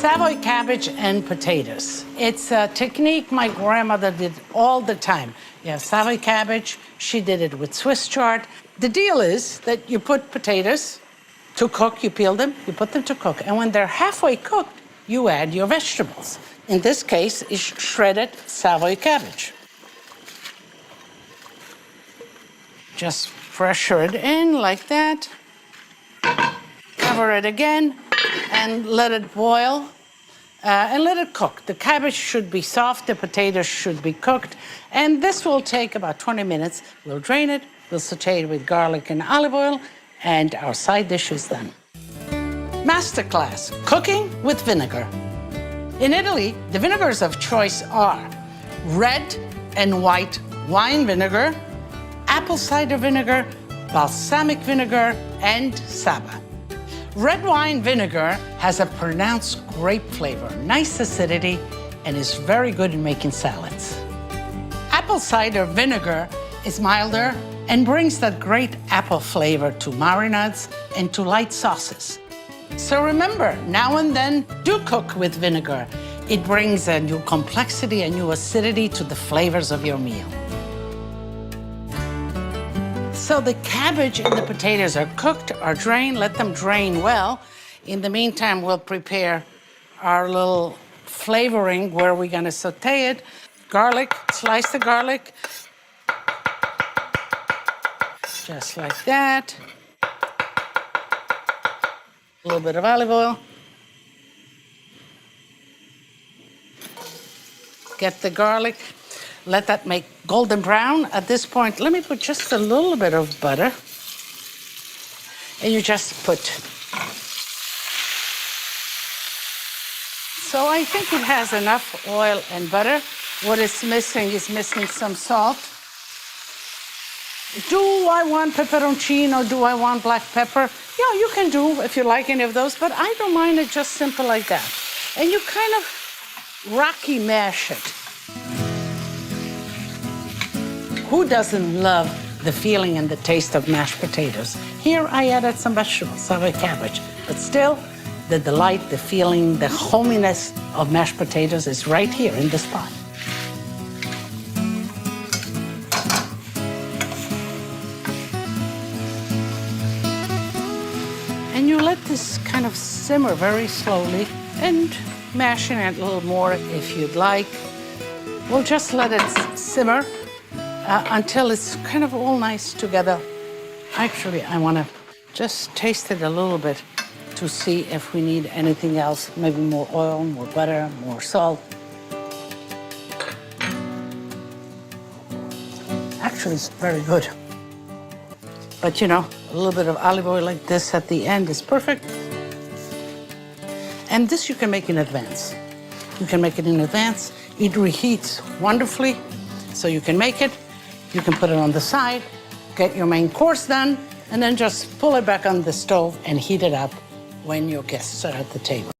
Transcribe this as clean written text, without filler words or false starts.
Savoy cabbage and potatoes. It's a technique my grandmother did all the time. You have Savoy cabbage, she did it with Swiss chard. The deal is that you put potatoes to cook, you peel them, you put them to cook, and when they're halfway cooked, you add your vegetables. In this case, is shredded Savoy cabbage. Just pressure it in like that. Cover it again and let it boil and let it cook. The cabbage should be soft, the potatoes should be cooked, and this will take about 20 minutes. We'll drain it, we'll saute it with garlic and olive oil, and our side dish is done. Masterclass, cooking with vinegar. In Italy, the vinegars of choice are red and white wine vinegar, apple cider vinegar, balsamic vinegar, and Saba. Red wine vinegar has a pronounced grape flavor, nice acidity, and is very good in making salads. Apple cider vinegar is milder and brings that great apple flavor to marinades and to light sauces. So remember, now and then, do cook with vinegar. It brings a new complexity, a new acidity to the flavors of your meal. So the cabbage and the potatoes are cooked, are drained, let them drain well. In the meantime, we'll prepare our little flavoring where we're gonna saute it. Garlic, slice the garlic. Just like that. A little bit of olive oil. Get the garlic. Let that make golden brown. At this point, let me put just a little bit of butter. And you just put. So I think it has enough oil and butter. What it's missing is missing some salt. Do I want pepperoncino? Do I want black pepper? Yeah, you can do if you like any of those, but I don't mind it just simple like that. And you kind of rocky mash it. Who doesn't love the feeling and the taste of mashed potatoes? Here I added some vegetables, Savoy cabbage, but still the delight, the feeling, the hominess of mashed potatoes is right here in this pot. And you let this kind of simmer very slowly and mashing it a little more if you'd like. We'll just let it simmer until it's kind of all nice together. Actually, I want to just taste it a little bit to see if we need anything else, maybe more oil, more butter, more salt. Actually, it's very good. But you know, a little bit of olive oil like this at the end is perfect. And this you can make in advance. You can make it in advance. It reheats wonderfully, so you can make it. You can put it on the side, get your main course done, and then just pull it back on the stove and heat it up when your guests are at the table.